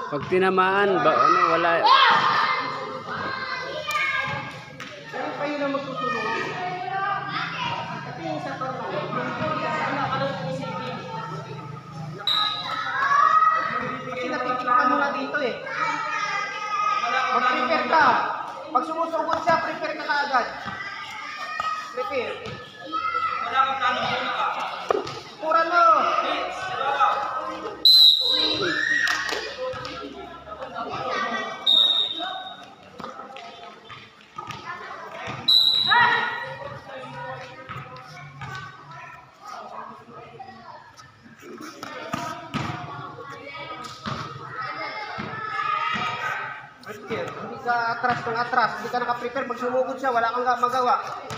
Pag tinamaan, ano, wala. Pero kayo na magtutulong. Kasi yung isa pa lang. Kasi natitikpan mo na dito eh. Mag-prepare ka. Pag sumusugod siya, prepare ka kaagad. Prepare. Wala kang plano muna ka. Pura no. Prepare. Hindi ka atras ng atras. Hindi ka naka-prepare. Pag sumugod siya, wala kang magawa.